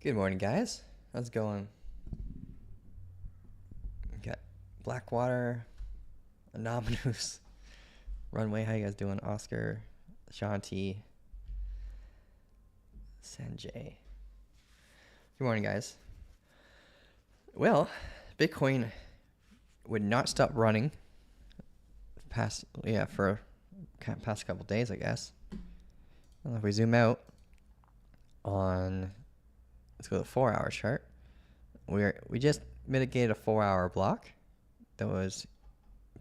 Good morning, guys. How's it going? We got Blackwater, Anonymous, Runway. How you guys doing? Oscar, Shanti, Sanjay. Good morning, guys. Well, Bitcoin would not stop running for past couple days, I guess. If we zoom out on, let's go to the 4-hour chart. We just mitigated a 4-hour block that was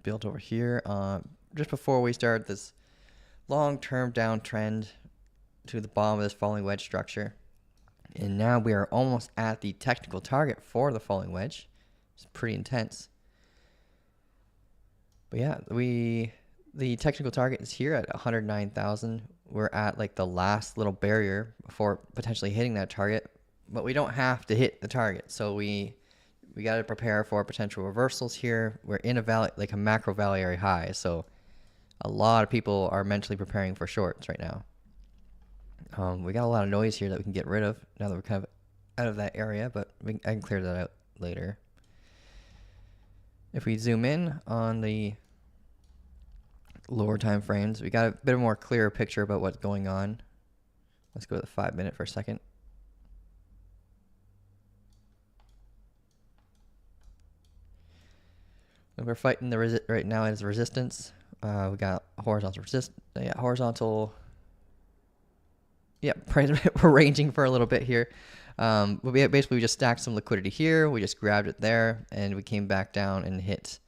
built over here just before we started this long-term downtrend to the bottom of this falling wedge structure. And now we are almost at the technical target for the falling wedge. It's pretty intense. But yeah, the technical target is here at 109,000. We're at like the last little barrier before potentially hitting that target, but we don't have to hit the target. So we got to prepare for potential reversals here. We're in a valley, like a macro valley area high. So a lot of people are mentally preparing for shorts right now. We got a lot of noise here that we can get rid of now that we're kind of out of that area, but I can clear that out later. If we zoom in on the lower time frames, we got a bit of a more clearer picture about what's going on. Let's go to the 5-minute for a second. And we're fighting the right now as resistance. We got horizontal. Yeah, we're ranging for a little bit here. But we just stacked some liquidity here. We just grabbed it there, and we came back down and hit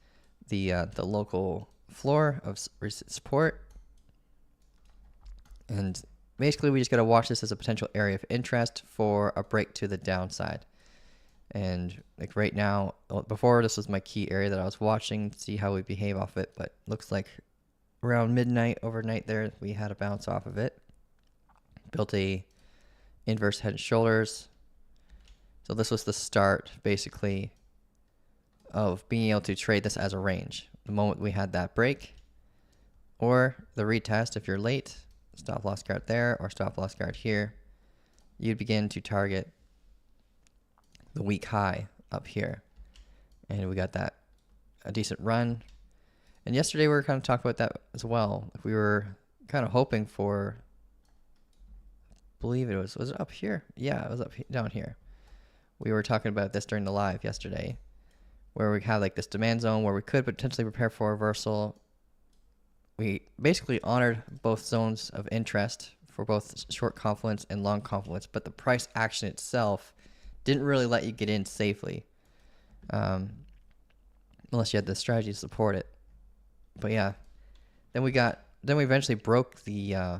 the local floor of support. And basically, we just got to watch this as a potential area of interest for a break to the downside. And like right now, before this was my key area that I was watching to see how we behave off it. But looks like around midnight, overnight there, we had a bounce off of it. Built a inverse head and shoulders. So this was the start, basically, of being able to trade this as a range. The moment we had that break, or the retest, if you're late, stop loss guard there, or stop loss guard here, you'd begin to target the week high up here. And we got that a decent run. And yesterday we were kind of talking about that as well. We were kind of hoping for, I believe was it up here? Yeah, it was down here. We were talking about this during the live yesterday, where we had like this demand zone where we could potentially prepare for a reversal. We basically honored both zones of interest for both short confluence and long confluence, but the price action itself didn't really let you get in safely, unless you had the strategy to support it. But yeah, then we eventually broke the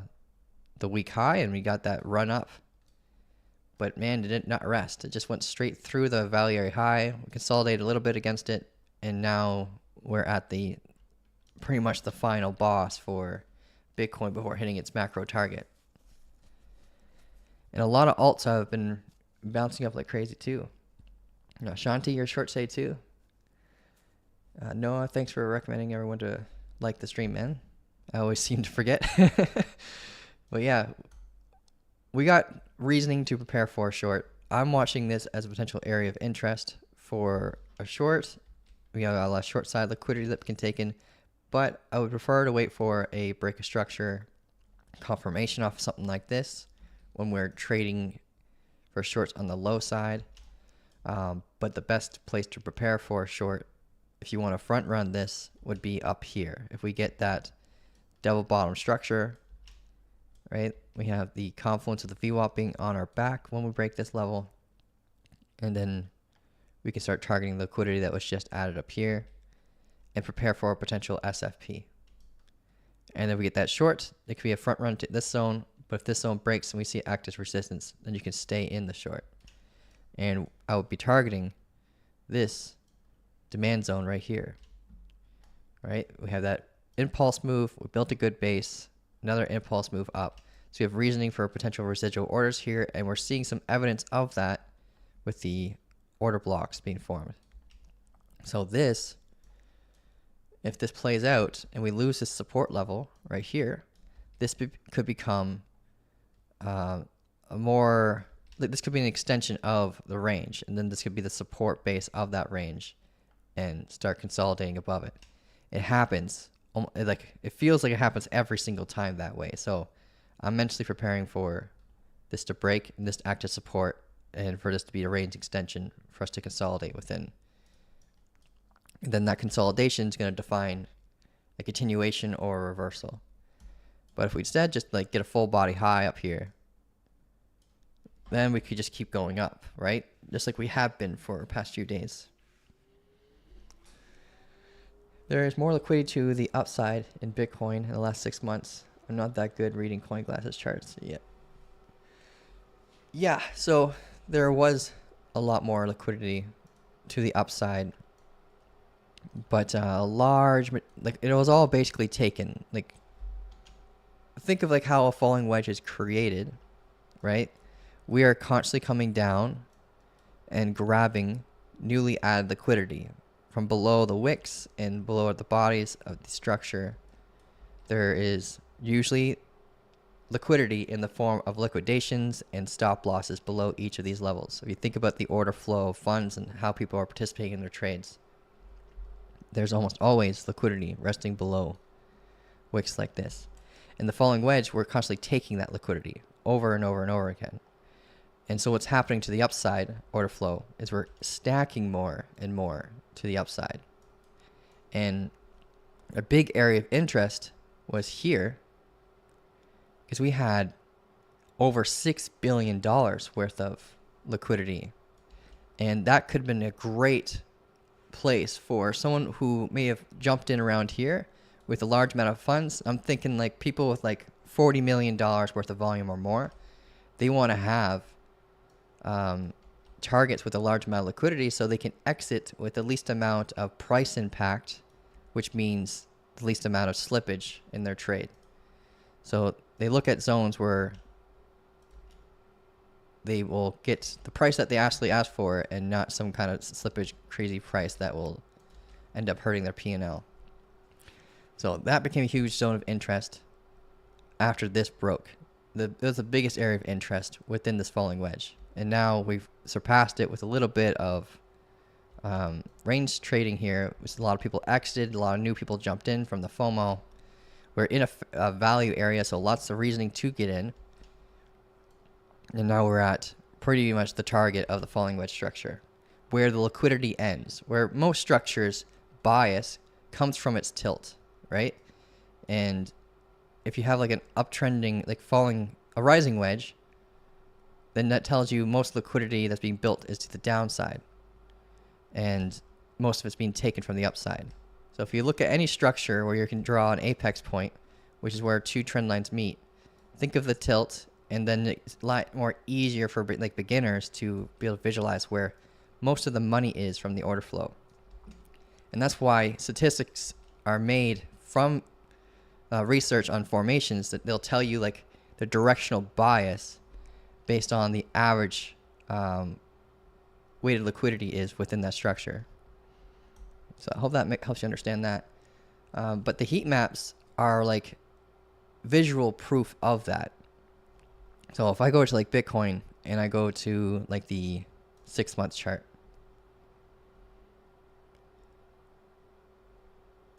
week high, and we got that run up. But man, it did not rest. It just went straight through the valley area high. We consolidated a little bit against it, and now we're at the pretty much the final boss for Bitcoin before hitting its macro target. And a lot of alts have been bouncing up like crazy too. Shanti, you're short say too. Noah, thanks for recommending everyone to like the stream, man. I always seem to forget. But yeah, we got reasoning to prepare for a short. I'm watching this as a potential area of interest for a short. We have a lot of short side liquidity that we can take in, but I would prefer to wait for a break of structure confirmation off something like this when we're trading for shorts on the low side. But the best place to prepare for a short, if you want to front run this, would be up here. If we get that double bottom structure, right? We have the confluence of the VWAP being on our back when we break this level. And then we can start targeting the liquidity that was just added up here and prepare for a potential SFP. And then we get that short. It could be a front run to this zone, but if this zone breaks and we see it act as resistance, then you can stay in the short. And I would be targeting this demand zone right here, right? We have that impulse move. We built a good base, another impulse move up. So we have reasoning for potential residual orders here, and we're seeing some evidence of that with the order blocks being formed. So this, if this plays out and we lose this support level right here, this could become a more this could be an extension of the range, and then this could be the support base of that range and start consolidating above it. It happens, like it feels like it happens every single time that way. So I'm mentally preparing for this to break and this to act as support, and for this to be a range extension for us to consolidate within. And then that consolidation is going to define a continuation or a reversal. But if we instead just like get a full body high up here, then we could just keep going up, right? Just like we have been for the past few days. There is more liquidity to the upside in Bitcoin in the last 6 months. I'm not that good reading CoinGlass's charts yet. Yeah, so there was a lot more liquidity to the upside, but a large, like it was all basically taken. Like, think of like how a falling wedge is created, right? We are constantly coming down and grabbing newly added liquidity from below the wicks and below the bodies of the structure. There is usually liquidity in the form of liquidations and stop losses below each of these levels. So if you think about the order flow of funds and how people are participating in their trades, there's almost always liquidity resting below wicks like this. In the falling wedge, we're constantly taking that liquidity over and over and over again. And so what's happening to the upside order flow is we're stacking more and more to the upside. And a big area of interest was here, because we had over $6 billion worth of liquidity. And that could have been a great place for someone who may have jumped in around here with a large amount of funds. I'm thinking like people with like $40 million worth of volume or more. They want to have targets with a large amount of liquidity so they can exit with the least amount of price impact, which means the least amount of slippage in their trade. So they look at zones where they will get the price that they actually asked for and not some kind of slippage crazy price that will end up hurting their P&L. So that became a huge zone of interest after this broke. It was the biggest area of interest within this falling wedge. And now we've surpassed it with a little bit of range trading here. A lot of people exited, a lot of new people jumped in from the FOMO. We're in a value area, so lots of reasoning to get in. And now we're at pretty much the target of the falling wedge structure, where the liquidity ends, where most structures' bias comes from its tilt, right? And if you have like an uptrending, like a rising wedge, then that tells you most liquidity that's being built is to the downside, and most of it's being taken from the upside. So if you look at any structure where you can draw an apex point, which is where two trend lines meet, think of the tilt, and then it's a lot more easier for like beginners to be able to visualize where most of the money is from the order flow. And that's why statistics are made from research on formations, that they'll tell you like the directional bias based on the average weighted liquidity is within that structure. So I hope that helps you understand that. But the heat maps are like visual proof of that. So if I go to like Bitcoin and I go to like the 6 month chart,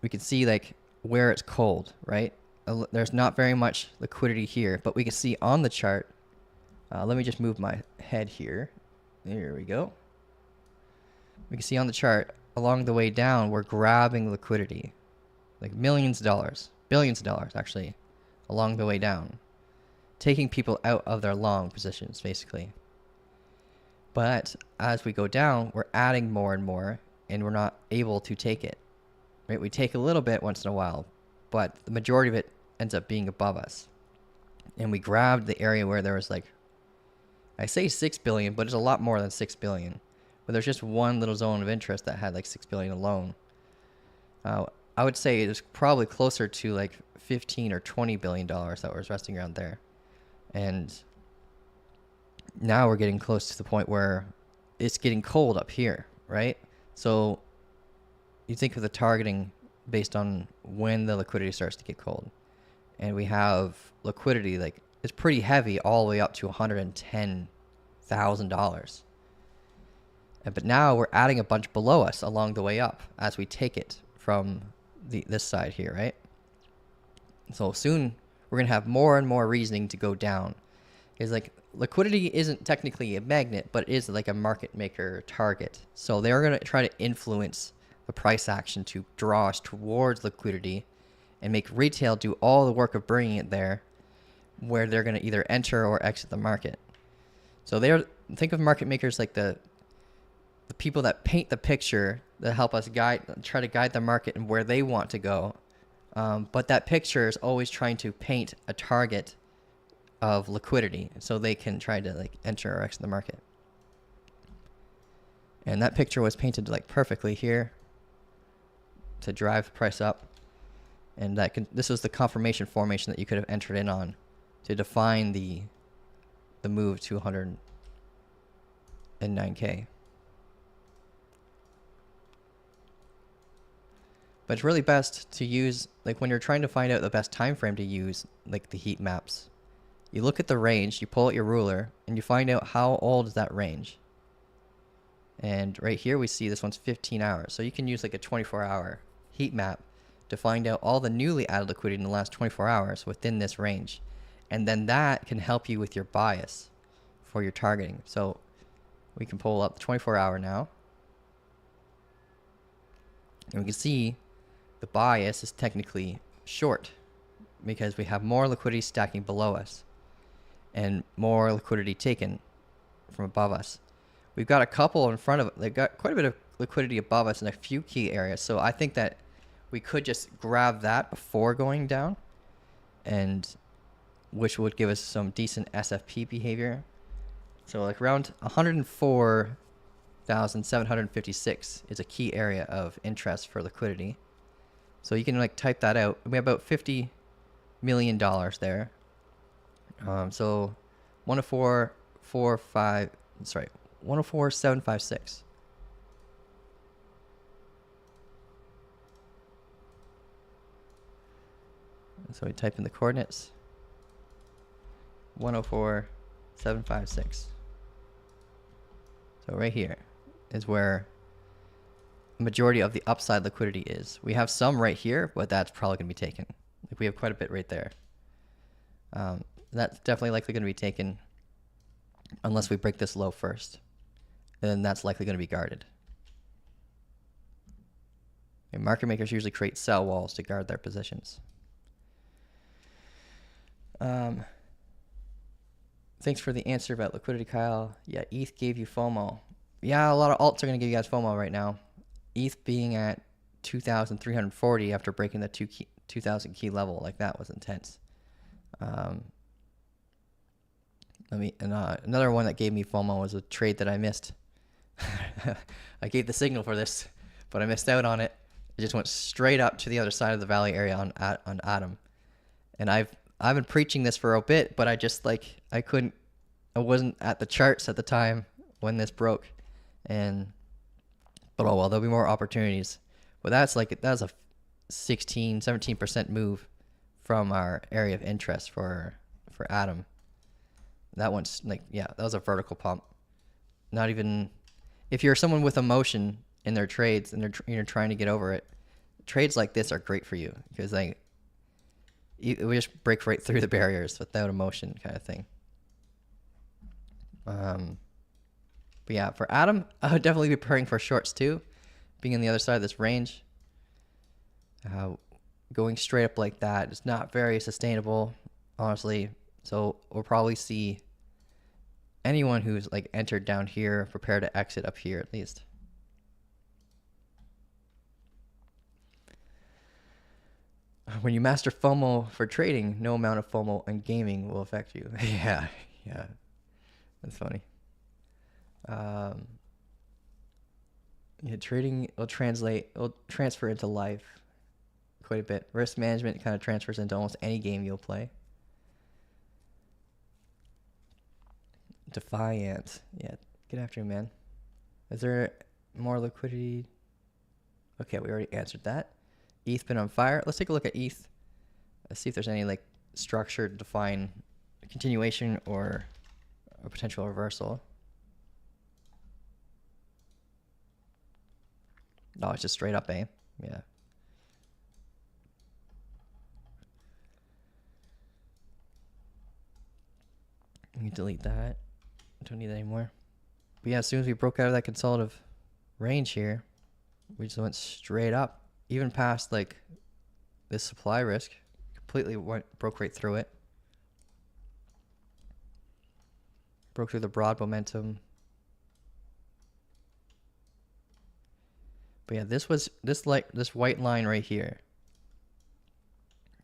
we can see like where it's cold, right? There's not very much liquidity here, but we can see on the chart. Let me just move my head here. There we go. We can see on the chart along the way down, we're grabbing liquidity, like millions of dollars, billions of dollars actually, along the way down, taking people out of their long positions basically. But as we go down, we're adding more and more, and we're not able to take it. Right? We take a little bit once in a while, but the majority of it ends up being above us. And we grabbed the area where there was like, I say 6 billion, but it's a lot more than 6 billion. But there's just one little zone of interest that had like 6 billion alone. I would say it was probably closer to like 15 or 20 billion dollars that was resting around there. And now we're getting close to the point where it's getting cold up here, right? So you think of the targeting based on when the liquidity starts to get cold. And we have liquidity like it's pretty heavy all the way up to $110,000 $1,000. But now we're adding a bunch below us along the way up as we take it from this side here, right? So soon we're going to have more and more reasoning to go down. Because like liquidity isn't technically a magnet, but it is like a market maker target. So they're going to try to influence the price action to draw us towards liquidity and make retail do all the work of bringing it there, where they're going to either enter or exit the market. So think of market makers like the people that paint the picture, that help us try to guide the market and where they want to go. But that picture is always trying to paint a target of liquidity, so they can try to like enter or exit the market. And that picture was painted like perfectly here to drive the price up. And this was the confirmation formation that you could have entered in on to define the move to 109K. But it's really best to use, like when you're trying to find out the best time frame to use, like the heat maps. You look at the range, you pull out your ruler, and you find out how old is that range. And right here we see this one's 15 hours. So you can use like a 24-hour heat map to find out all the newly added liquidity in the last 24 hours within this range. And then that can help you with your bias for your targeting. So we can pull up the 24-hour now. And we can see the bias is technically short because we have more liquidity stacking below us and more liquidity taken from above us. We've got a couple in front of it. They've got quite a bit of liquidity above us in a few key areas. So I think that we could just grab that before going down, and which would give us some decent SFP behavior. So like around 104,756 is a key area of interest for liquidity. So you can like type that out. We have about $50 million there. So 104,756. So we type in the coordinates. 104,756. So right here is where the majority of the upside liquidity is. We have some right here, but that's probably going to be taken. Like we have quite a bit right there. That's definitely likely going to be taken unless we break this low first. And then that's likely going to be guarded. And market makers usually create sell walls to guard their positions. Thanks for the answer about liquidity, Kyle. Yeah, ETH gave you FOMO. Yeah, a lot of alts are going to give you guys FOMO right now. ETH being at 2,340 after breaking the 2,000 key level, like that was intense. Another one that gave me FOMO was a trade that I missed. I gave the signal for this, but I missed out on it. It just went straight up to the other side of the valley area on Atom. And I've been preaching this for a bit, but I wasn't at the charts at the time when this broke. But oh well, there'll be more opportunities. But that's a 17% move from our area of interest for Atom. That one's like, yeah, that was a vertical pump. Not even, if you're someone with emotion in their trades and you're trying to get over it, trades like this are great for you because we just break right through the barriers without emotion, kind of thing. But yeah, for Atom, I would definitely be preparing for shorts too, being on the other side of this range. Going straight up like that is not very sustainable, honestly. So we'll probably see anyone who's like entered down here prepare to exit up here at least. When you master FOMO for trading, no amount of FOMO in gaming will affect you. yeah, that's funny. Yeah, trading will transfer into life quite a bit. Risk management kind of transfers into almost any game you'll play. Defiant. Yeah, get after him, man. Is there more liquidity? Okay, we already answered that. ETH been on fire. Let's take a look at ETH. Let's see if there's any like structure to define a continuation or a potential reversal. No, it's just straight up, eh? Yeah. Let me delete that. Don't need that anymore. But yeah, as soon as we broke out of that consolidative range here, we just went straight up, even past like this supply risk. Completely broke right through it. Broke through the broad momentum. But yeah, this white line right here.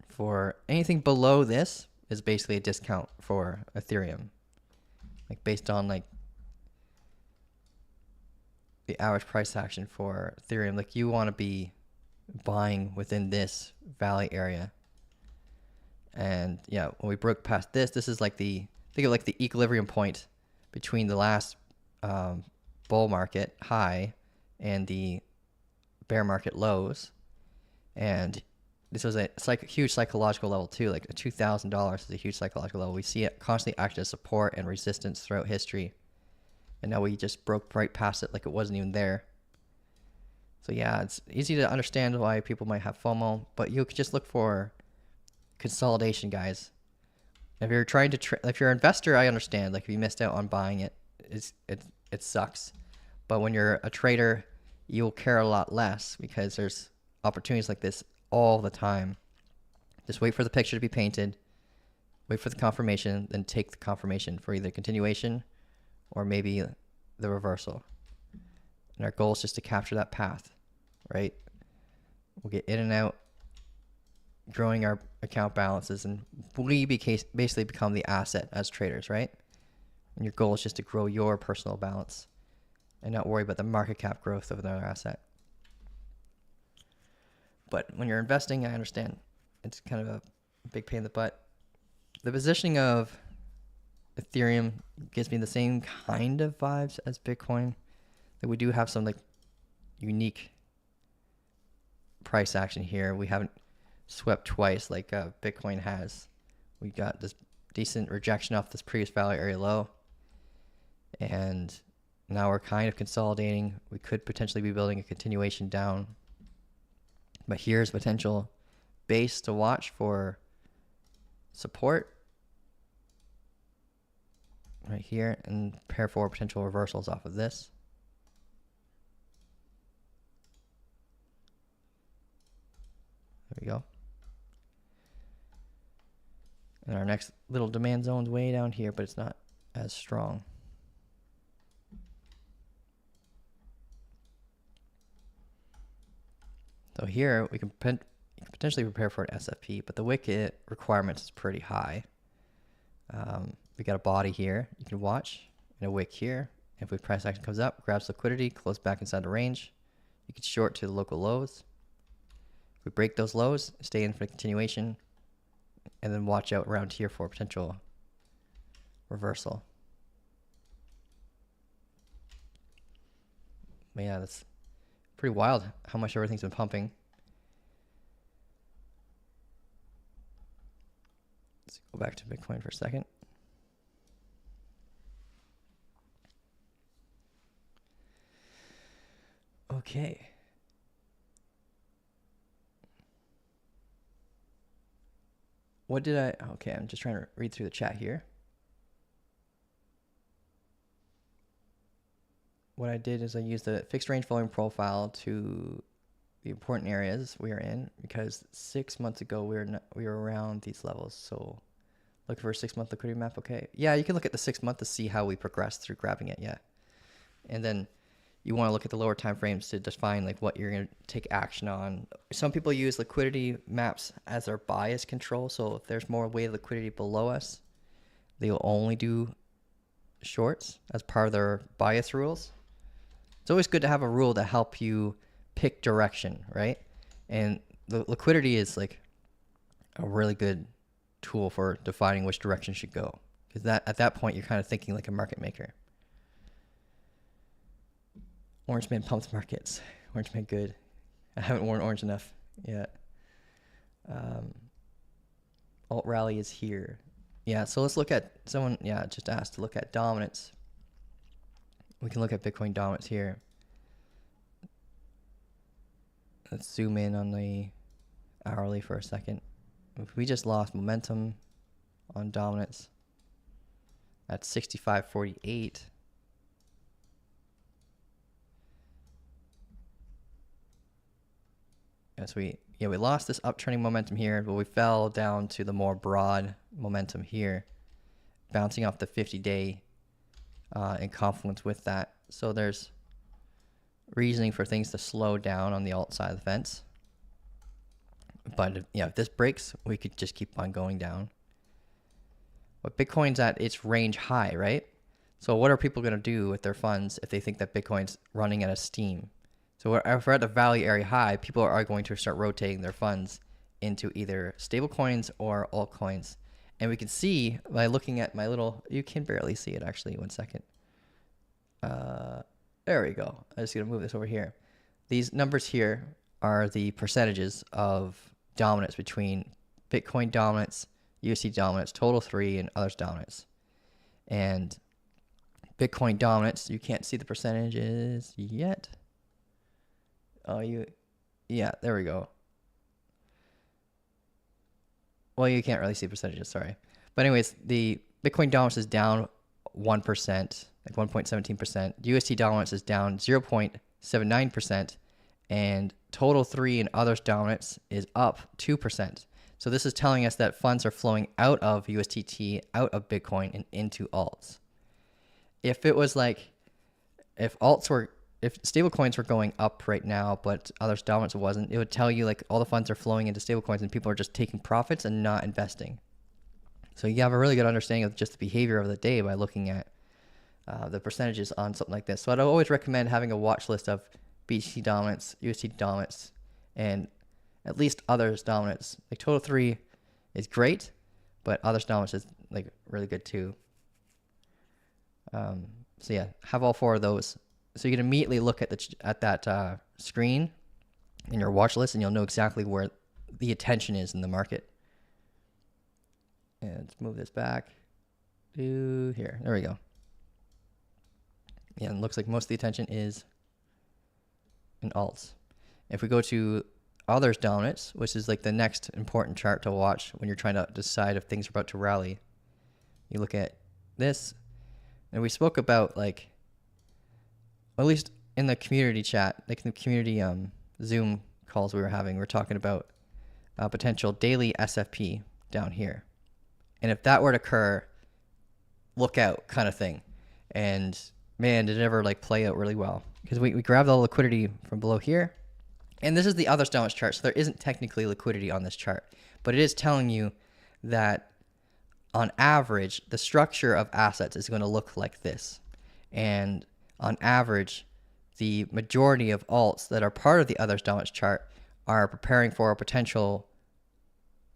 For anything below this is basically a discount for Ethereum. Like based on like the average price action for Ethereum, like you want to be buying within this valley area. And yeah, when we broke past this, this is like think of like the equilibrium point between the last bull market high and the bear market lows. And this was a huge psychological level too. Like $2,000 is a huge psychological level. We see it constantly act as support and resistance throughout history. And now we just broke right past it like it wasn't even there. So yeah, it's easy to understand why people might have FOMO, but you could just look for consolidation, guys. If you're trying to, if you're an investor, I understand. Like if you missed out on buying it, it sucks. But when you're a trader, you'll care a lot less because there's opportunities like this all the time. Just wait for the picture to be painted, wait for the confirmation, then take the confirmation for either continuation or maybe the reversal. And our goal is just to capture that path, right? We'll get in and out, growing our account balances, and we basically become the asset as traders, right? And your goal is just to grow your personal balance and not worry about the market cap growth of another asset. But when you're investing, I understand it's kind of a big pain in the butt. The positioning of Ethereum gives me the same kind of vibes as Bitcoin. Like we do have some like unique price action here. We haven't swept twice like Bitcoin has. We got this decent rejection off this previous value area low, and now we're kind of consolidating. We could potentially be building a continuation down, but here's potential base to watch for support right here, and prepare for potential reversals off of this. There we go. And our next little demand zone's way down here, but it's not as strong. So here we can potentially prepare for an SFP, but the wicket requirements is pretty high. We got a body here you can watch, and a wick here. If the price action comes up, grabs liquidity, close back inside the range, you can short to the local lows. If we break those lows, stay in for the continuation, and then watch out around here for potential reversal. But yeah, that's pretty wild how much everything's been pumping. Let's go back to Bitcoin for a second. Okay. Okay, I'm just trying to read through the chat here. What I did is I used the fixed range volume profile to the important areas we are in, because 6 months ago we were around these levels. So look for a 6-month liquidity map. Okay. Yeah, you can look at the 6 month to see how we progress through grabbing it. Yeah. And then you want to look at the lower time frames to define like what you're going to take action on. Some people use liquidity maps as their bias control. So if there's more weighted liquidity below us, they'll only do shorts as part of their bias rules. It's always good to have a rule to help you pick direction, right? And the liquidity is like a really good tool for defining which direction should go, because at that point you're kind of thinking like a market maker. Orange man pumps markets. Orange man good. I haven't worn orange enough yet. Alt rally is here. Yeah, so let's look at someone, just asked to look at dominance. We can look at Bitcoin dominance here. Let's zoom in on the hourly for a second. If we just lost momentum on dominance at 65.48. Yes, we lost this uptrending momentum here, but we fell down to the more broad momentum here, bouncing off the 50-day in confluence with that. So there's reasoning for things to slow down on the alt side of the fence. But if this breaks, we could just keep on going down. But Bitcoin's at its range high, right? So what are people going to do with their funds if they think that Bitcoin's running out of steam? So if we're at the value area high, people are going to start rotating their funds into either stable coins or altcoins. And we can see by looking at my little, you can barely see it actually, 1 second. There we go. I'm just going to move this over here. These numbers here are the percentages of dominance between Bitcoin dominance, USD dominance, total 3, and others dominance. And Bitcoin dominance, you can't see the percentages yet. Oh, yeah, there we go. Well, you can't really see percentages, sorry. But anyways, the Bitcoin dominance is down 1%, like 1.17%. USD dominance is down 0.79%. And total 3 and others dominance is up 2%. So this is telling us that funds are flowing out of USDT, out of Bitcoin, and into alts. If it was like, if stablecoins were going up right now, but others dominance wasn't, it would tell you like all the funds are flowing into stablecoins and people are just taking profits and not investing. So you have a really good understanding of just the behavior of the day by looking at the percentages on something like this. So I'd always recommend having a watch list of BTC dominance, USD dominance, and at least others dominance. Like total 3 is great, but others dominance is like really good too. So yeah, have all 4 of those. So you can immediately look at that screen in your watch list, and you'll know exactly where the attention is in the market. And let's move this back to here. There we go. Yeah, and it looks like most of the attention is in alts. If we go to others dominance, which is like the next important chart to watch when you're trying to decide if things are about to rally, you look at this, and we spoke about like, at least in the community chat, like in the community Zoom calls we were having, we're talking about potential daily SFP down here. And if that were to occur, look out kind of thing. And man, did it ever like play out really well. Because we grabbed all the liquidity from below here. And this is the others dominance chart, so there isn't technically liquidity on this chart. But it is telling you that on average, the structure of assets is going to look like this. And on average, the majority of alts that are part of the others dominance chart are preparing for a potential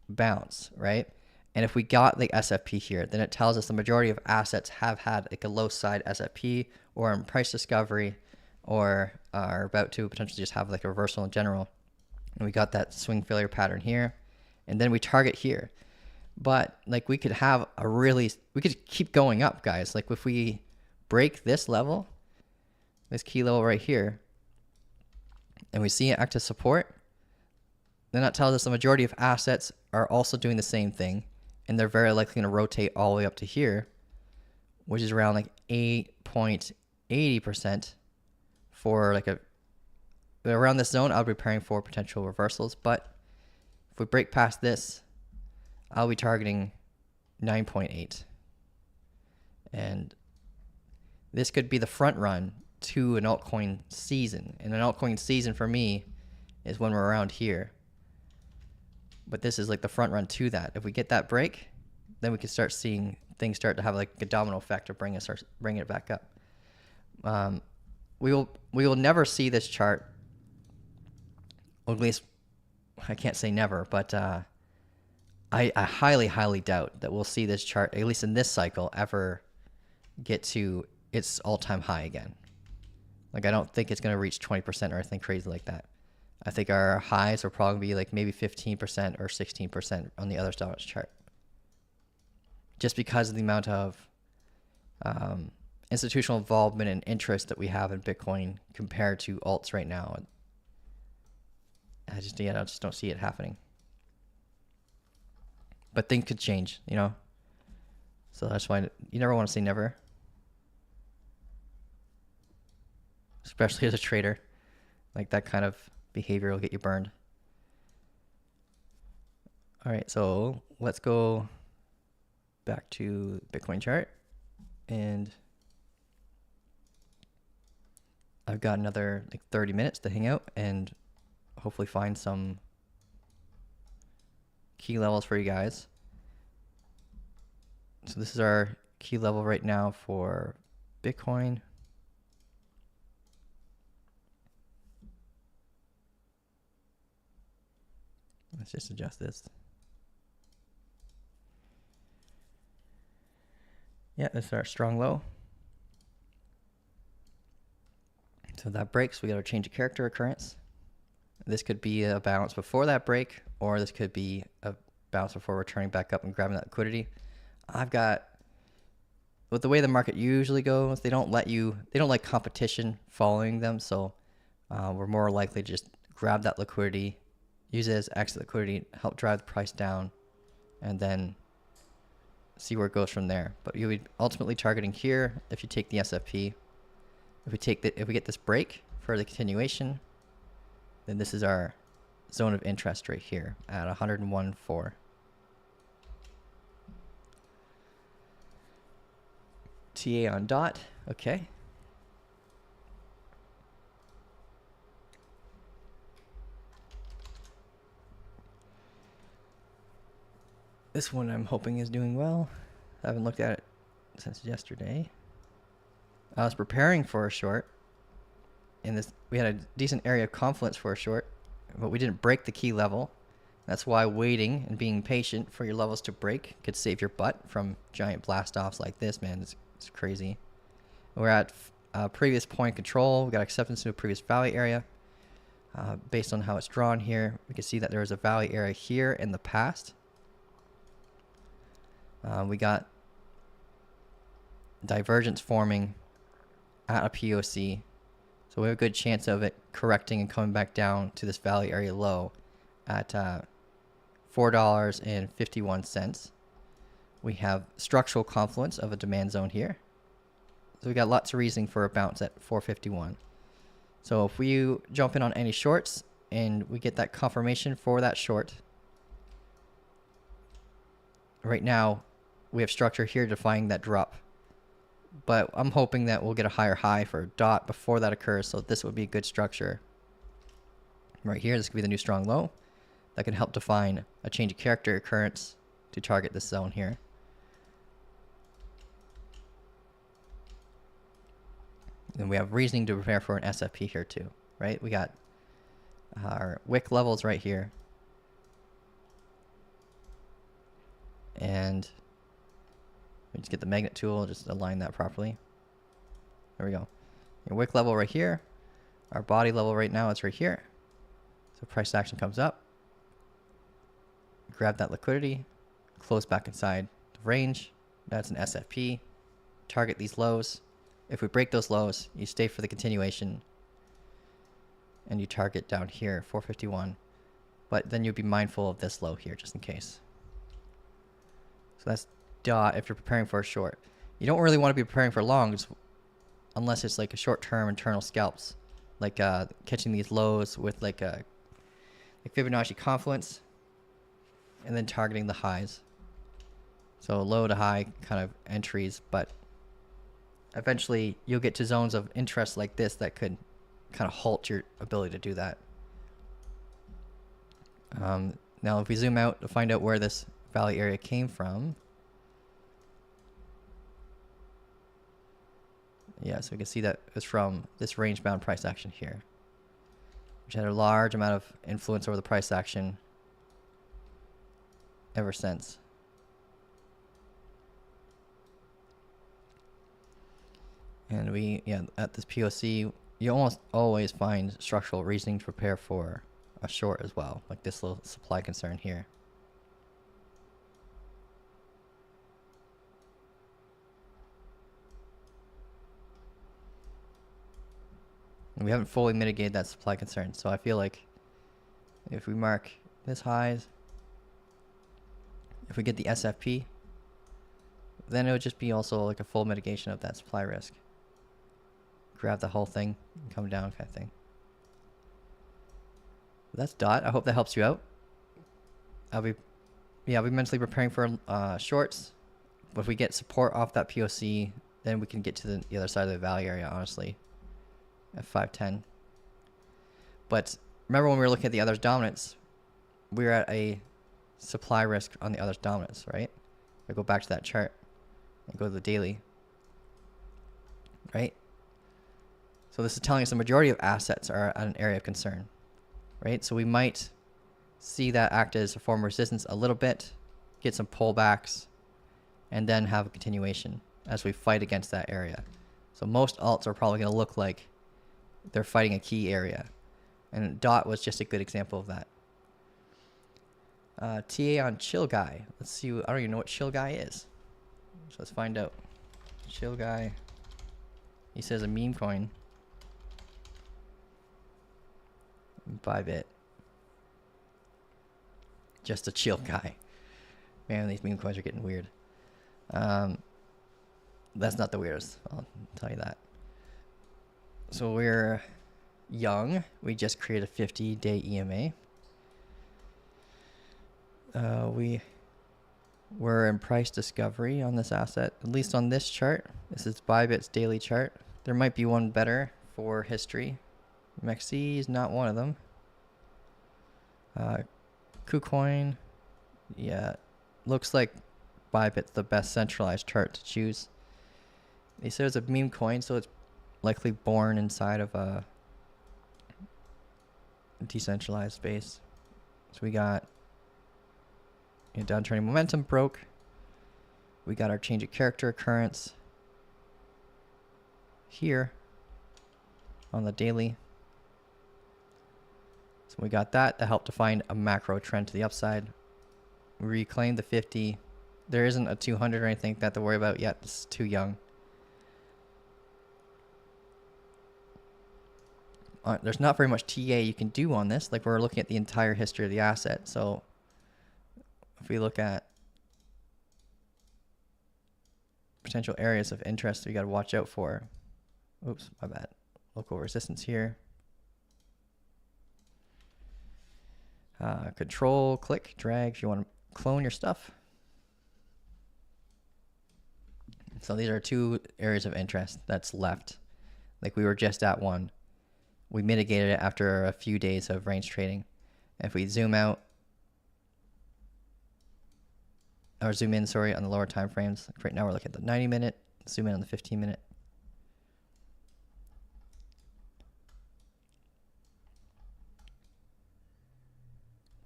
bounce, right? And if we got the SFP here, then it tells us the majority of assets have had like a low side SFP or in price discovery or are about to potentially just have like a reversal in general. And we got that swing failure pattern here. And then we target here. But like we could have we could keep going up, guys. Like if we break this level, this key level right here, and we see it act as support, then that tells us the majority of assets are also doing the same thing, and they're very likely going to rotate all the way up to here, which is around like 8.80% for like around this zone. I'll be preparing for potential reversals, but if we break past this, I'll be targeting 9.8, and this could be the front run to an altcoin season. And an altcoin season for me is when we're around here. But this is like the front run to that. If we get that break, then we can start seeing things start to have like a domino effect of bring it back up. We will never see this chart, or at least I can't say never, but I highly doubt that we'll see this chart, at least in this cycle, ever get to its all-time high again. Like I don't think it's going to reach 20% or anything crazy like that. I think our highs will probably be like maybe 15% or 16% on the other dominance chart. Just because of the amount of institutional involvement and interest that we have in Bitcoin compared to alts right now. I just don't see it happening. But things could change, you know? So that's why you never want to say never. Especially as a trader. Like that kind of behavior will get you burned. All right, so let's go back to Bitcoin chart. And I've got another like 30 minutes to hang out and hopefully find some key levels for you guys. So this is our key level right now for Bitcoin. Let's just adjust this. Yeah, this is our strong low. So that breaks, we got our change of character occurrence. This could be a bounce before that break, or this could be a bounce before returning back up and grabbing that liquidity. With the way the market usually goes, they don't like competition following them. So we're more likely to just grab that liquidity, use it as exit liquidity, help drive the price down, and then see where it goes from there. But you'll be ultimately targeting here if you take the SFP. If we get this break for the continuation, then this is our zone of interest right here at 101.4. TA on dot, okay. This one I'm hoping is doing well. I haven't looked at it since yesterday. I was preparing for a short. We had a decent area of confluence for a short, but we didn't break the key level. That's why waiting and being patient for your levels to break could save your butt from giant blast offs like this, man. It's crazy. We're at previous point control. We got acceptance to a previous value area. Based on how it's drawn here, we can see that there was a value area here in the past. We got divergence forming at a POC. So we have a good chance of it correcting and coming back down to this value area low at $4.51. We have structural confluence of a demand zone here. So we got lots of reasoning for a bounce at 451. So if we jump in on any shorts and we get that confirmation for that short, right now we have structure here defying that drop. But I'm hoping that we'll get a higher high for dot before that occurs. So this would be a good structure. Right here, this could be the new strong low. That can help define a change of character occurrence to target this zone here. And we have reasoning to prepare for an SFP here too, right? We got our wick levels right here. And we just get the magnet tool, just align that properly. There we go. Your wick level right here. Our body level right now is right here. So price action comes up. Grab that liquidity. Close back inside the range. That's an SFP. Target these lows. If we break those lows, you stay for the continuation. And you target down here, 451. But then you'll be mindful of this low here, just in case. So that's dot if you're preparing for a short. You don't really want to be preparing for longs unless it's like a short-term internal scalps, like catching these lows with like Fibonacci confluence and then targeting the highs. So low to high kind of entries, but eventually you'll get to zones of interest like this that could kind of halt your ability to do that. Now if we zoom out to find out where this value area came from, yeah, so we can see that it's from this range bound price action here, which had a large amount of influence over the price action ever since. And at this POC, you almost always find structural reasoning to prepare for a short as well, like this little supply concern here. And we haven't fully mitigated that supply concern, so I feel like If we mark this highs, if we get the SFP, then it would just be also like a full mitigation of that supply risk. Grab the whole thing and come down kind of thing. That's DOT. I hope that helps you out. I'll be mentally preparing for shorts. But if we get support off that POC, then we can get to the other side of the value area, honestly, at 510. But remember when we were looking at the other's dominance, we were at a supply risk on the other's dominance, right? I go back to that chart and go to the daily, right? So this is telling us the majority of assets are at an area of concern, right? So we might see that act as a form of resistance a little bit, get some pullbacks, and then have a continuation as we fight against that area. So most alts are probably going to look like they're fighting a key area. And DOT was just a good example of that. TA on Chill Guy. Let's see. I don't even know what Chill Guy is. So let's find out. Chill Guy. He says a meme coin. Bybit. Just a chill guy. Man, these meme coins are getting weird. That's not the weirdest, I'll tell you that. So we're young. We just created a 50-day EMA. We were in price discovery on this asset, at least on this chart. This is Bybit's daily chart. There might be one better for history. MEXC is not one of them. KuCoin, yeah, looks like Bybit's the best centralized chart to choose. They said it's a meme coin, so it's likely born inside of a decentralized space. So we got downturning momentum broke. We got our change of character occurrence here on the daily. So we got that helped define a macro trend to the upside. We reclaimed the 50. There isn't a 200 or anything that to worry about yet. It's too young. There's not very much TA you can do on this. Like, we're looking at the entire history of the asset. So if we look at potential areas of interest we got to watch out for. Oops, my bad. Local resistance here. Control, click, drag if you want to clone your stuff. So these are two areas of interest that's left. Like, we were just at one. We mitigated it after a few days of range trading. If we zoom out, or zoom in, sorry, on the lower time frames. Right now we're looking at the 90-minute, zoom in on the 15-minute.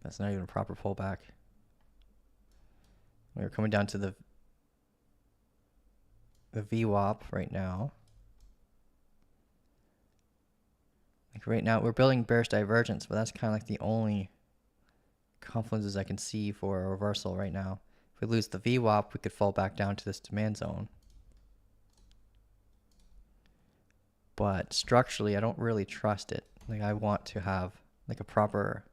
That's not even a proper pullback. We're coming down to the VWAP right now. Like, right now we're building bearish divergence, but that's kind of like the only confluences I can see for a reversal right now. If we lose the VWAP, we could fall back down to this demand zone. But structurally, I don't really trust it. Like, I want to have like a proper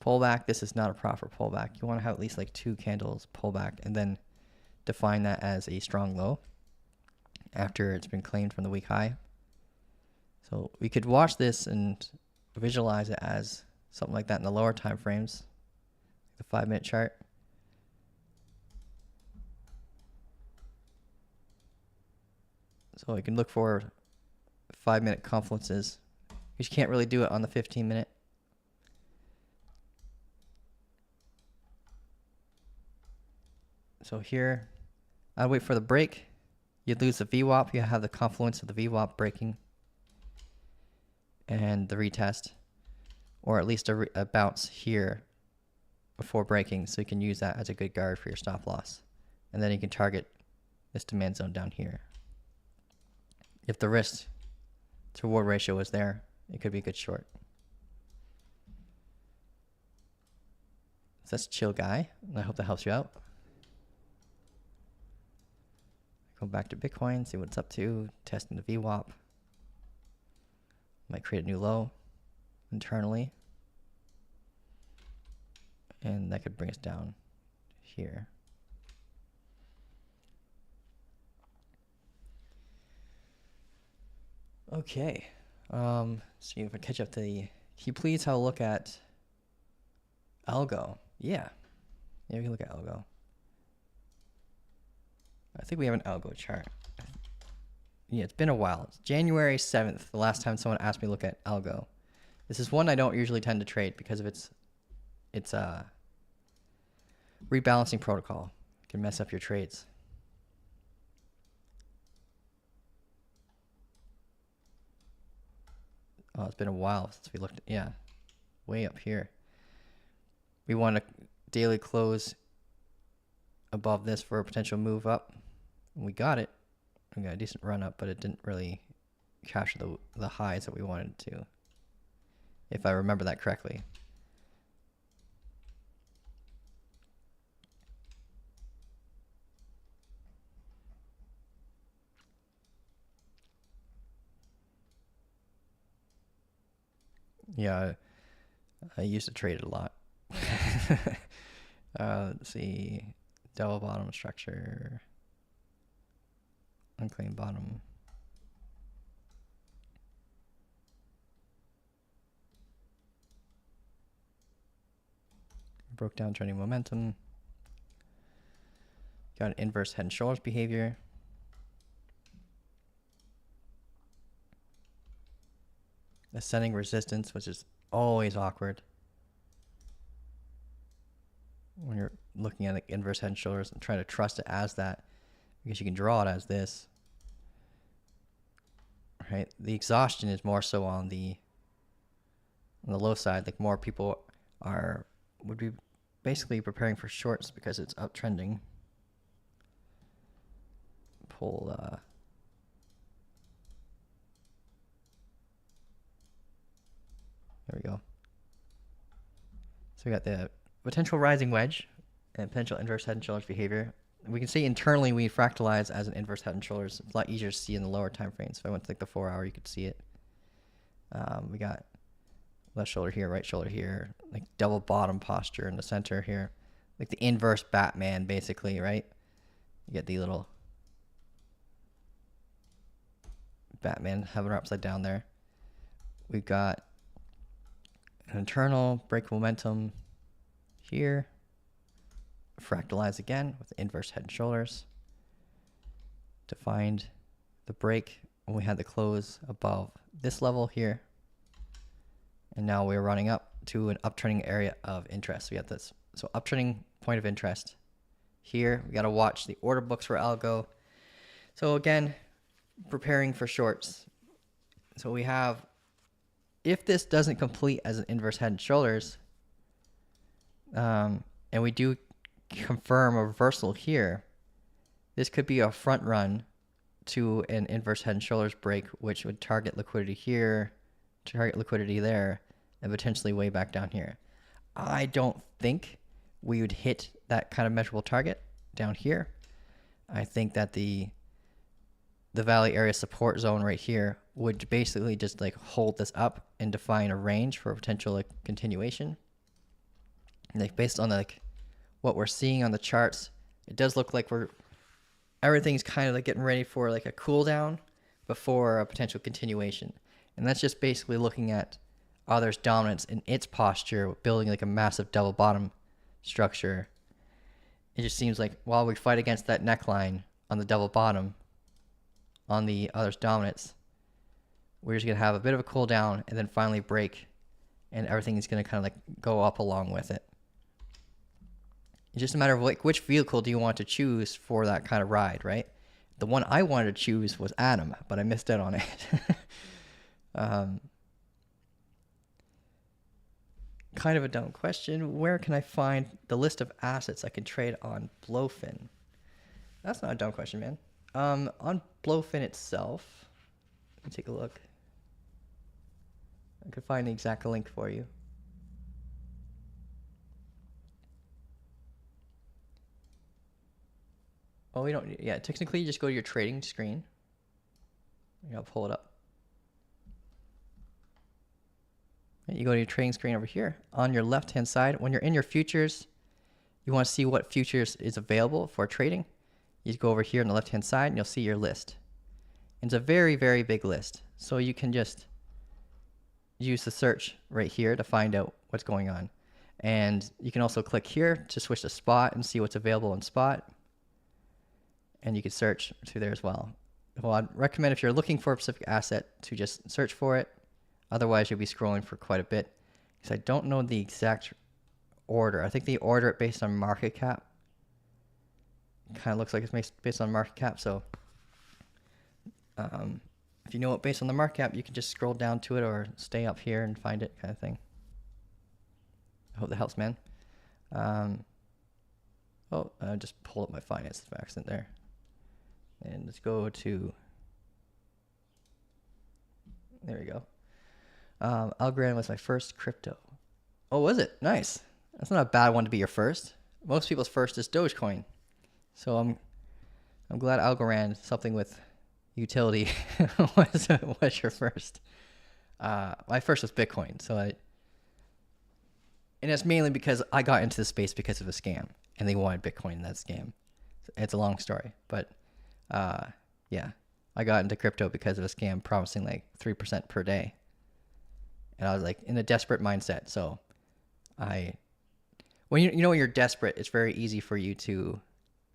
pullback. This is not a proper pullback. You want to have at least like 2 candles pullback and then define that as a strong low after it's been claimed from the week high. So we could watch this and visualize it as something like that in the lower time frames, the 5-minute chart. So we can look for 5-minute confluences. You can't really do it on the 15-minute. So here, I'd wait for the break. You'd lose the VWAP. You have the confluence of the VWAP breaking and the retest, or at least a bounce here before breaking, so you can use that as a good guard for your stop loss. And then you can target this demand zone down here. If the risk to reward ratio is there, it could be a good short. So that's Chill Guy, and I hope that helps you out. Go back to Bitcoin, see what it's up to, testing the VWAP. Might create a new low internally. And that could bring us down here. Okay. See if I catch up to the. Can you please have a look at ALGO? Yeah. Yeah, we can look at ALGO. I think we have an ALGO chart. Yeah, it's been a while. It's January 7th, the last time someone asked me to look at ALGO. This is one I don't usually tend to trade because of its rebalancing protocol. It can mess up your trades. Oh, it's been a while since we looked at, yeah, way up here. We want a daily close above this for a potential move up. We got it. We got a decent run up, but it didn't really capture the highs that we wanted to, if I remember that correctly. Yeah, I used to trade it a lot. Let's see, double bottom structure, unclaimed bottom. Broke down trending momentum. Got an inverse head and shoulders behavior. Ascending resistance, which is always awkward when you're looking at the inverse head and shoulders and trying to trust it as that, because you can draw it as this. Right? The exhaustion is more so on the low side. Like more people would be basically preparing for shorts because it's uptrending. Pull there we go. So we got the potential rising wedge and potential inverse head and shoulders behavior. We can see internally we fractalize as an inverse head and shoulders. It's a lot easier to see in the lower time frames. So I went to like the 4 hour, you could see it. We got left shoulder here, right shoulder here, like double bottom posture in the center here, like the inverse Batman basically, right? You get the little Batman having her upside down there. We've got an internal break momentum here, fractalize again with the inverse head and shoulders to find the break when we had the close above this level here. And now we're running up to an uptrending area of interest. We got this, so uptrending point of interest here. We got to watch the order books for ALGO. So again, preparing for shorts. So we have, if this doesn't complete as an inverse head and shoulders, and we do confirm a reversal here, this could be a front run to an inverse head and shoulders break, which would target liquidity here, target liquidity there, and potentially way back down here. I don't think we would hit that kind of measurable target down here. I think that the valley area support zone right here would basically just like hold this up and define a range for a potential like continuation. And like based on like what we're seeing on the charts, it does look like everything's kind of like getting ready for like a cool down before a potential continuation. And that's just basically looking at there's dominance in its posture, building like a massive double bottom structure. It just seems like while we fight against that neckline on the double bottom, on the other's dominance, we're just going to have a bit of a cool down and then finally break, and everything is going to kind of like go up along with it. It's just a matter of like which vehicle do you want to choose for that kind of ride, right? The one I wanted to choose was Atom, but I missed out on it. Kind of a dumb question. Where can I find the list of assets I can trade on Blowfin? That's not a dumb question, man. On Blowfin itself, let me take a look. I could find the exact link for you. Oh, we don't. Yeah, technically, you just go to your trading screen. I'll pull it up. You go to your trading screen over here. On your left-hand side, when you're in your futures, you want to see what futures is available for trading. You go over here on the left-hand side, and you'll see your list. And it's a very, very big list. So you can just use the search right here to find out what's going on. And you can also click here to switch to spot and see what's available in spot. And you can search through there as well. Well, I'd recommend if you're looking for a specific asset to just search for it. Otherwise, you'll be scrolling for quite a bit. Because I don't know the exact order. I think they order it based on market cap. Kind of looks like it's based on market cap. So if you know it based on the market cap, you can just scroll down to it or stay up here and find it, kind of thing. I hope that helps, man. I just pulled up my finances by accident there. And let's go to, there we go. Algorand was my first crypto. Oh, was it? Nice. That's not a bad one to be your first. Most people's first is Dogecoin. So I'm glad Algorand, something with utility, was your first. My first was Bitcoin. And it's mainly because I got into the space because of a scam, and they wanted Bitcoin in that scam. It's a long story, but yeah, I got into crypto because of a scam promising like 3% per day. And I was like in a desperate mindset. So when when you're desperate, it's very easy for you to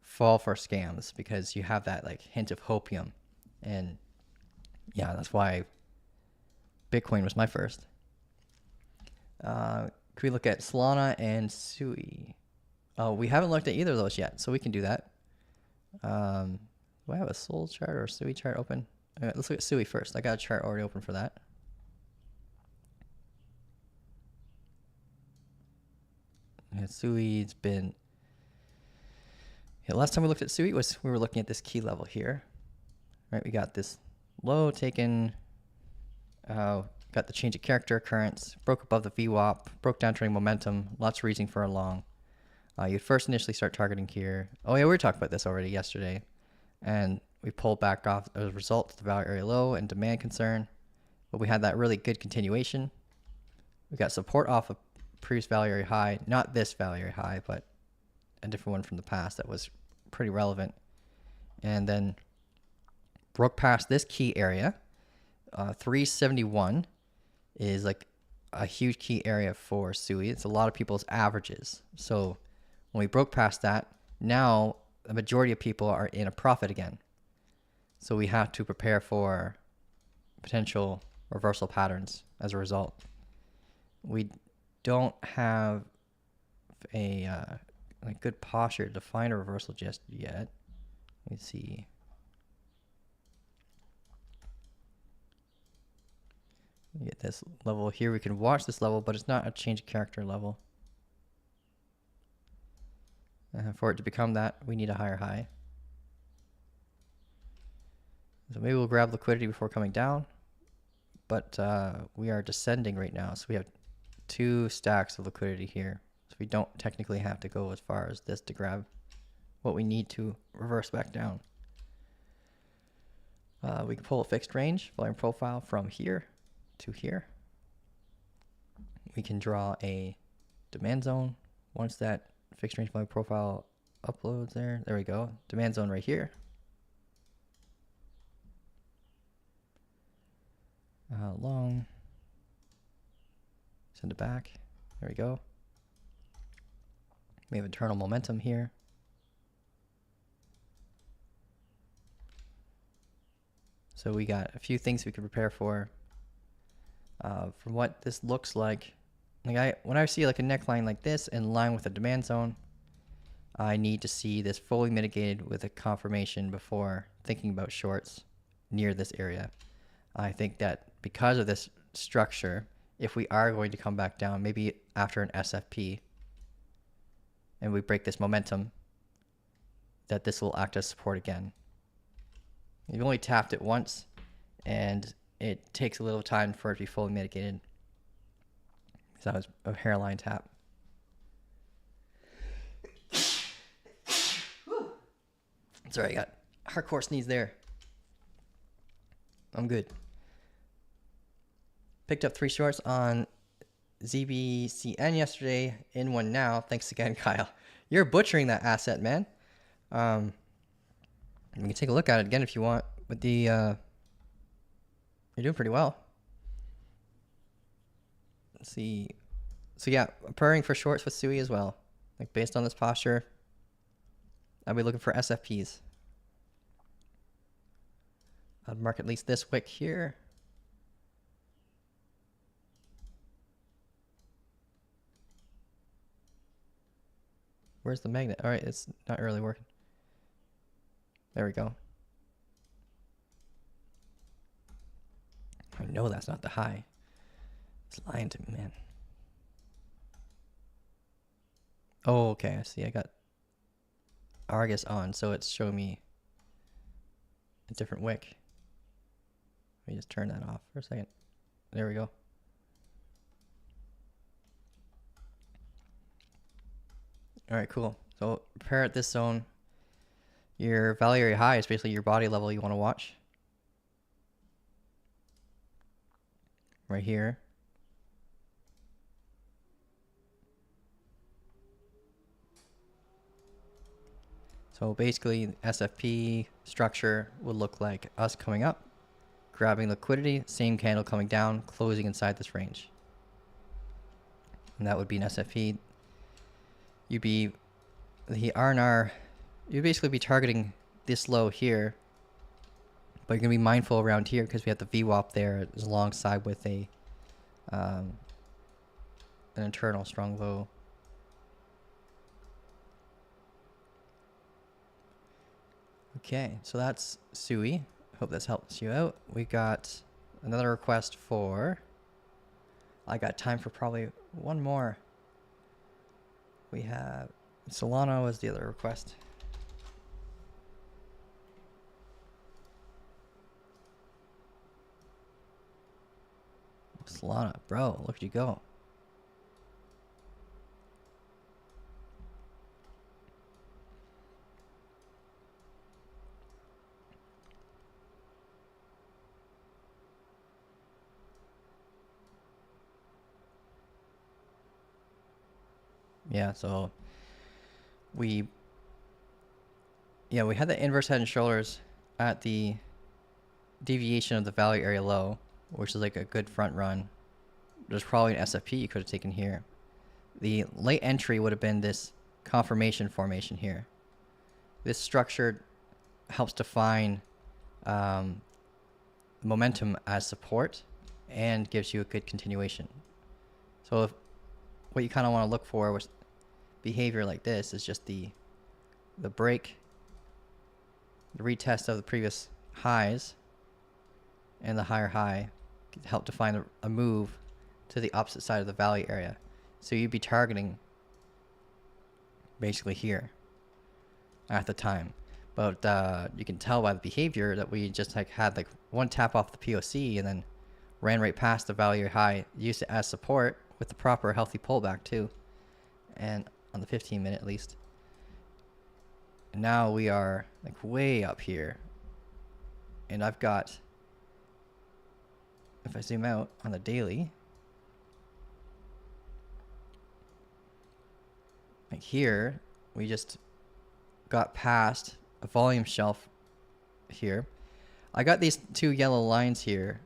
fall for scams because you have that like hint of hopium. And yeah, that's why Bitcoin was my first. Could we look at Solana and Sui? Oh, we haven't looked at either of those yet, so we can do that. Do I have a Sol chart or a Sui chart open? Okay, let's look at Sui first. I got a chart already open for that. Yeah, Sui's been... Yeah, last time we looked at Sui we were looking at this key level here. Right, we got this low taken, got the change of character occurrence, broke above the VWAP, broke down trading momentum, lots of reasoning for a long. You'd first initially start targeting here. Oh yeah, we were talking about this already yesterday. And we pulled back off as a result of the value area low and demand concern. But we had that really good continuation. We got support off of previous value area high, not this value area high, but a different one from the past that was pretty relevant. And then broke past this key area. 371 is like a huge key area for Sui. It's a lot of people's averages. So when we broke past that, now the majority of people are in a profit again. So we have to prepare for potential reversal patterns as a result. We don't have a good posture to find a reversal just yet. Let me see. We get this level here. We can watch this level, but it's not a change of character level. For it to become that, we need a higher high. So maybe we'll grab liquidity before coming down. But we are descending right now. So we have 2 stacks of liquidity here. So we don't technically have to go as far as this to grab what we need to reverse back down. We can pull a fixed range volume profile from here to here. We can draw a demand zone. Once that fixed range volume profile uploads there we go. Demand zone right here. Long. Send it back. There we go. We have internal momentum here. So we got a few things we can prepare for. From what this looks like, when I see like a neckline like this in line with a demand zone, I need to see this fully mitigated with a confirmation before thinking about shorts near this area. I think that because of this structure, if we are going to come back down, maybe after an SFP, and we break this momentum, that this will act as support again. We've only tapped it once, and it takes a little time for it to be fully mitigated. So that was a hairline tap. Sorry, I got hardcore sneeze there. I'm good. Picked up 3 shorts on ZBCN yesterday, in one now. Thanks again, Kyle. You're butchering that asset, man. You can take a look at it again if you want. But you're doing pretty well. Let's see. So yeah, preparing for shorts with Sui as well. Like based on this posture, I'll be looking for SFPs. I'd mark at least this wick here. Where's the magnet? All right, it's not really working. There we go. I know that's not the high. It's lying to me, man. Oh, okay, I see. I got Argus on, so it's showing me a different wick. Let me just turn that off for a second. There we go. All right, cool. So prepare at this zone. Your value area high is basically your body level you want to watch. Right here. So basically, SFP structure would look like us coming up, grabbing liquidity, same candle coming down, closing inside this range. And that would be an SFP. You'd be the R&R, you'd basically be targeting this low here, but you're gonna be mindful around here because we have the VWAP there alongside with a an internal strong low. Okay, so that's Sui. Hope this helps you out. We got another request for, I got time for probably one more. We have Solana was the other request. Solana, bro, look at you go. Yeah, so we had the inverse head and shoulders at the deviation of the value area low, which is like a good front run. There's probably an SFP you could have taken here. The late entry would have been this confirmation formation here. This structure helps define momentum as support and gives you a good continuation. So if what you kind of want to look for was behavior like this is just the break, the retest of the previous highs, and the higher high can help define a move to the opposite side of the value area. So you'd be targeting basically here at the time. But you can tell by the behavior that we just had one tap off the POC and then ran right past the value high, used it as support with the proper healthy pullback too, and on the 15-minute at least. And now we are like way up here, and I've got, if I zoom out on the daily, like here we just got past a volume shelf here. I got these two yellow lines here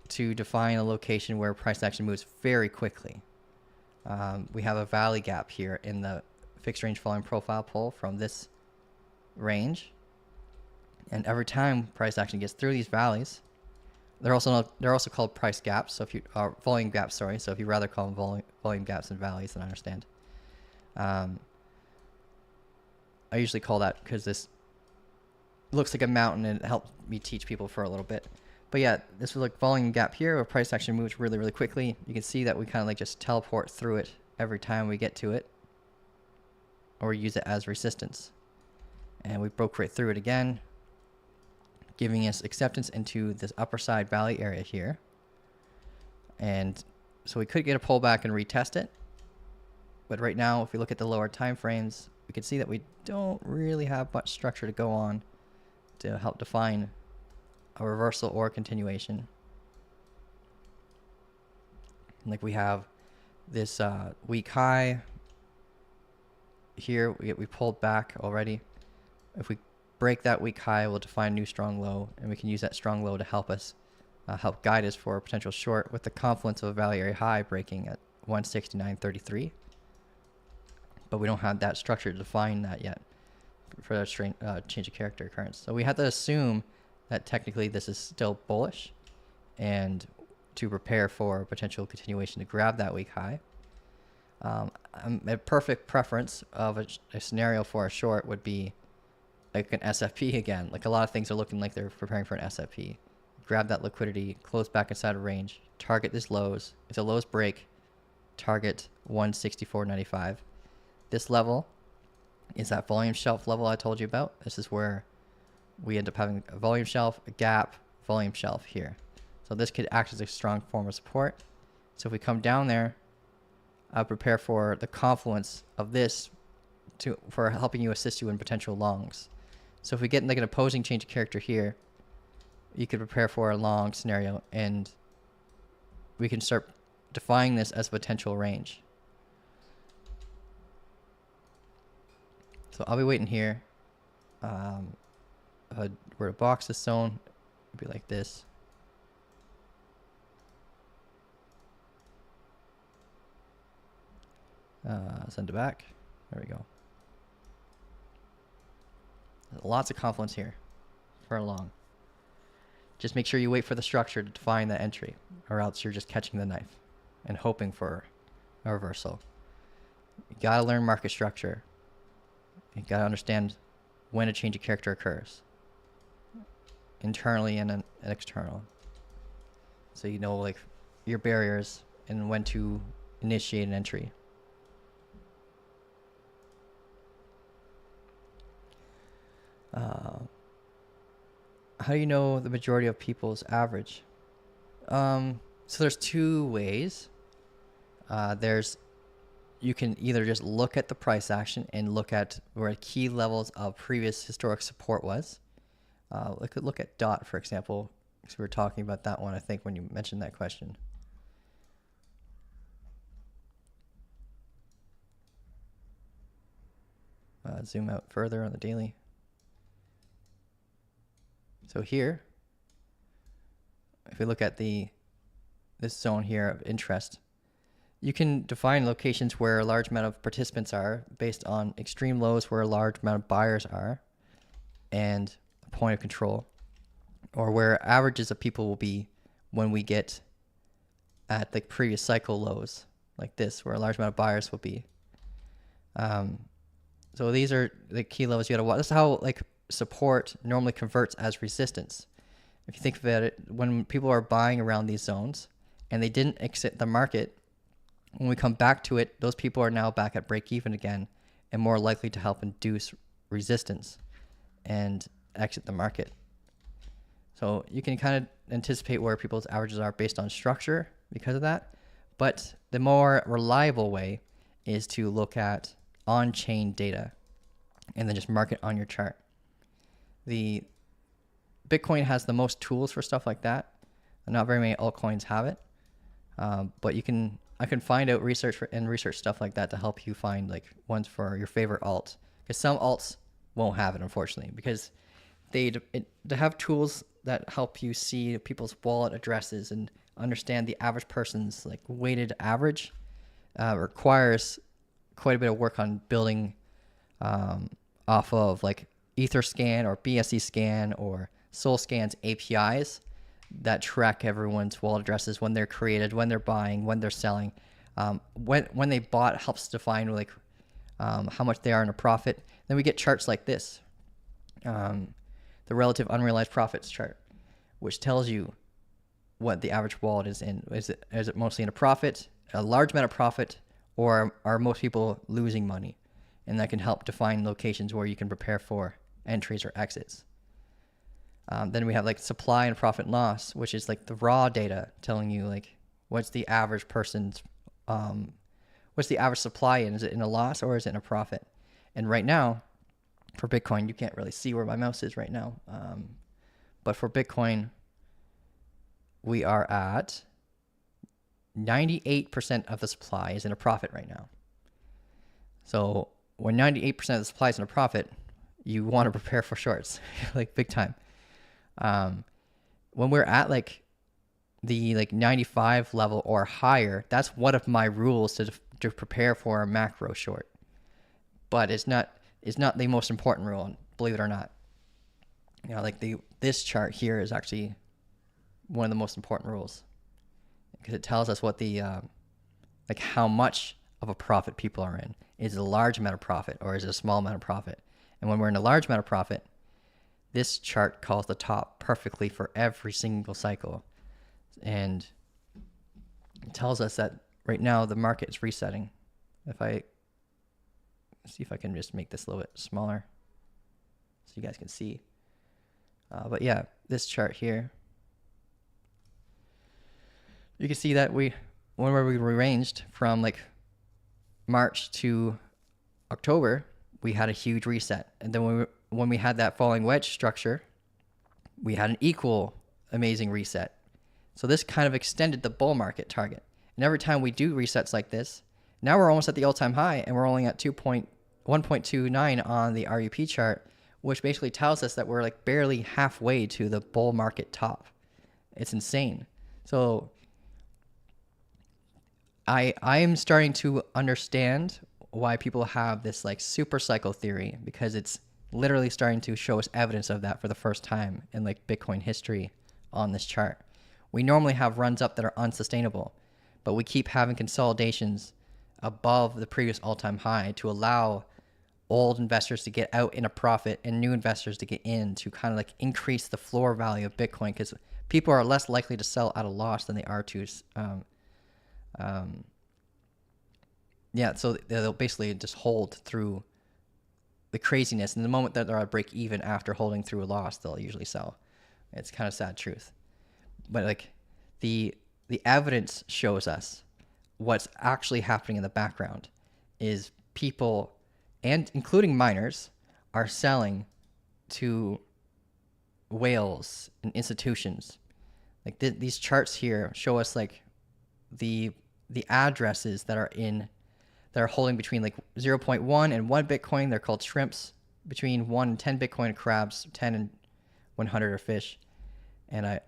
to define a location where price action moves very quickly. We have a valley gap here in the fixed range volume profile pull from this range, and every time price action gets through these valleys, they're also called price gaps. So if you volume gaps, sorry. So if you rather call them volume gaps and valleys, then I understand. I usually call that because this looks like a mountain and it helped me teach people for a little bit. But yeah, this was like volume gap here where price action moves really, really quickly. You can see that we kind of like just teleport through it every time we get to it, or use it as resistance. And we broke right through it again, giving us acceptance into this upper side valley area here. And so we could get a pullback and retest it. But right now, if we look at the lower time frames, we can see that we don't really have much structure to go on to help define a reversal or continuation. Like we have this week high here. We pulled back already. If we break that week high, we'll define new strong low, and we can use that strong low to help us help guide us for a potential short with the confluence of a value area high breaking at 169.33. But we don't have that structure to define that yet for that change of character occurrence. So we have to assume that technically this is still bullish, and to prepare for a potential continuation to grab that week high. A perfect preference of a scenario for a short would be like an SFP again. Like a lot of things are looking like they're preparing for an SFP. Grab that liquidity, close back inside of range, target these lows. If the lows break, target 164.95. This level is that volume shelf level I told you about. This is where we end up having a volume shelf, a gap, volume shelf here. So this could act as a strong form of support. So if we come down there, I'll prepare for the confluence of this for helping you assist you in potential longs. So if we get like an opposing change of character here, you could prepare for a long scenario, and we can start defining this as a potential range. So I'll be waiting here. If I were to box this zone, it'd be like this. Send it back. There we go. Lots of confluence here for a long. Just make sure you wait for the structure to define the entry, or else you're just catching the knife and hoping for a reversal. You gotta learn market structure. You gotta understand when a change of character occurs, internally and external. So you know like your barriers and when to initiate an entry. How do you know the majority of people's average? So there's two ways. You can either just look at the price action and look at where key levels of previous historic support was. Look at DOT, for example, because we were talking about that one, I think, when you mentioned that question. Zoom out further on the daily. So here, if we look at this zone here of interest, you can define locations where a large amount of participants are based on extreme lows where a large amount of buyers are, and a point of control, or where averages of people will be when we get at the previous cycle lows, like this, where a large amount of buyers will be. So these are the key levels you gotta watch. This is how like support normally converts as resistance. If you think about it, when people are buying around these zones and they didn't exit the market, when we come back to it, those people are now back at break even again and more likely to help induce resistance and exit the market. So you can kind of anticipate where people's averages are based on structure because of that. But the more reliable way is to look at on-chain data and then just mark it on your chart. The Bitcoin has the most tools for stuff like that. Not very many altcoins have it, but I can find out research stuff like that to help you find like ones for your favorite alt. Because some alts won't have it, unfortunately, because they have tools that help you see people's wallet addresses and understand the average person's like weighted average. Requires quite a bit of work on building off of like Etherscan or BSC Scan or SolScan's APIs that track everyone's wallet addresses when they're created, when they're buying, when they're selling. When they bought helps define like how much they are in a profit. Then we get charts like this, the relative unrealized profits chart, which tells you what the average wallet is in. Is it mostly in a profit, a large amount of profit, or are most people losing money? And that can help define locations where you can prepare for entries or exits. Then we have like supply and profit and loss, which is like the raw data telling you like what's the average person's, what's the average supply in? Is it in a loss or is it in a profit? And right now, for Bitcoin, you can't really see where my mouse is right now. But for Bitcoin, we are at 98% of the supply is in a profit right now. So when 98% of the supply is in a profit, you want to prepare for shorts, like big time. When we're at like the 95 level or higher, that's one of my rules to prepare for a macro short. But it's not the most important rule, believe it or not. You know, like this chart here is actually one of the most important rules, because it tells us what the like how much of a profit people are in. Is it a large amount of profit or is it a small amount of profit? And when we're in a large amount of profit, this chart calls the top perfectly for every single cycle. And it tells us that right now the market is resetting. If I see if I can just make this a little bit smaller so you guys can see. But yeah, this chart here, you can see that when we ranged from like March to October, we had a huge reset. And then when we had that falling wedge structure, we had an equal amazing reset. So this kind of extended the bull market target. And every time we do resets like this, now we're almost at the all-time high, and we're only at 1.29 on the RUP chart, which basically tells us that we're like barely halfway to the bull market top. It's insane. So I am starting to understand why people have this like super cycle theory, because it's literally starting to show us evidence of that for the first time in like Bitcoin history on this chart. We normally have runs up that are unsustainable, but we keep having consolidations above the previous all-time high to allow old investors to get out in a profit and new investors to get in, to kind of like increase the floor value of Bitcoin, because people are less likely to sell at a loss than they are to so they'll basically just hold through the craziness, and the moment that they're at break even after holding through a loss, they'll usually sell. It's kind of sad truth, but like the evidence shows us what's actually happening in the background is people, and including miners, are selling to whales and institutions. Like these charts here show us like the addresses that are holding between like 0.1 and 1 Bitcoin. They're called shrimps. Between 1 and 10 Bitcoin are crabs. 10 and 100 are fish. And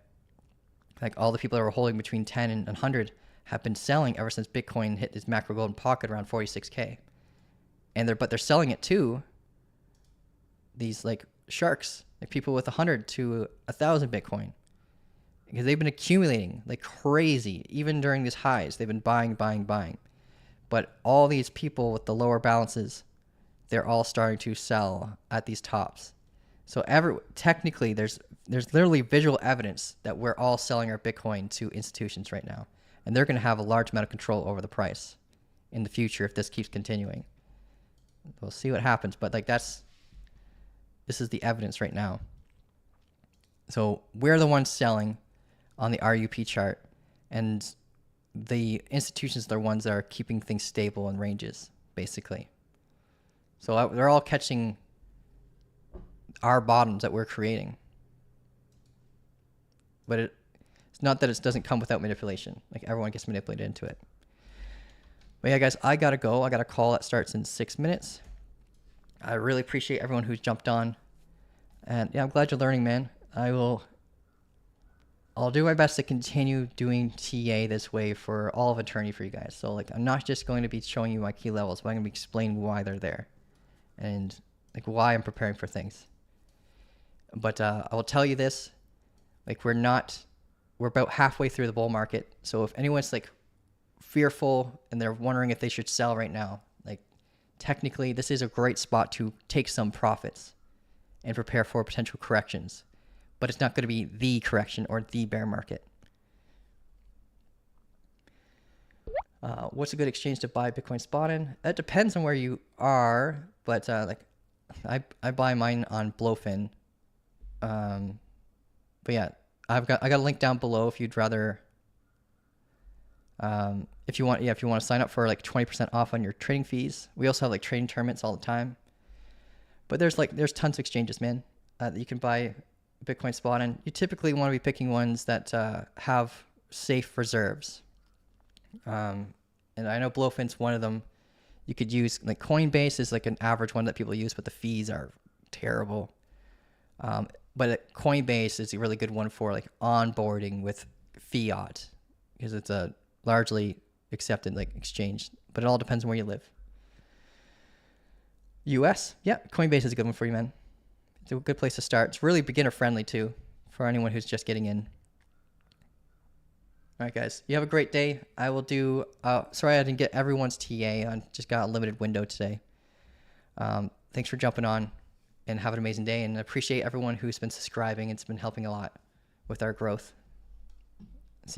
like all the people that were holding between 10 and 100 have been selling ever since Bitcoin hit this macro golden pocket around 46K. And they're selling it to these like sharks, like people with 100 to 1,000 Bitcoin, because they've been accumulating like crazy. Even during these highs, they've been buying. But all these people with the lower balances, they're all starting to sell at these tops. So technically, there's literally visual evidence that we're all selling our Bitcoin to institutions right now, and they're going to have a large amount of control over the price in the future if this keeps continuing. We'll see what happens, but like this is the evidence right now. So we're the ones selling on the RUP chart, and the institutions are the ones that are keeping things stable in ranges, basically. So they're all catching our bottoms that we're creating. But it's not that it doesn't come without manipulation. Like everyone gets manipulated into it. But yeah, guys, I gotta go. I got a call that starts in 6 minutes. I really appreciate everyone who's jumped on. And yeah, I'm glad you're learning, man. I'll do my best to continue doing TA this way for all of eternity for you guys. So like, I'm not just going to be showing you my key levels, but I'm going to be explaining why they're there and like why I'm preparing for things. But I will tell you this, like we're about halfway through the bull market. So if anyone's like fearful and they're wondering if they should sell right now, like technically this is a great spot to take some profits and prepare for potential corrections. But it's not going to be the correction or the bear market. What's a good exchange to buy Bitcoin spot in? That depends on where you are, but like I buy mine on Blowfin. But yeah, I got a link down below if you'd rather. If you want to sign up for like 20% off on your trading fees. We also have like trading tournaments all the time. But there's tons of exchanges, man, that you can buy Bitcoin spot in. You typically want to be picking ones that have safe reserves. And I know Blowfin's one of them. You could use, like, Coinbase is like an average one that people use, but the fees are terrible. But Coinbase is a really good one for like onboarding with fiat, because it's a largely accepted like exchange, but it all depends on where you live. US, yeah, Coinbase is a good one for you, man. It's a good place to start. It's really beginner friendly too for anyone who's just getting in. All right, guys, you have a great day. I will do, sorry I didn't get everyone's TA. I just got a limited window today. Thanks for jumping on, and have an amazing day. And I appreciate everyone who's been subscribing. It's been helping a lot with our growth.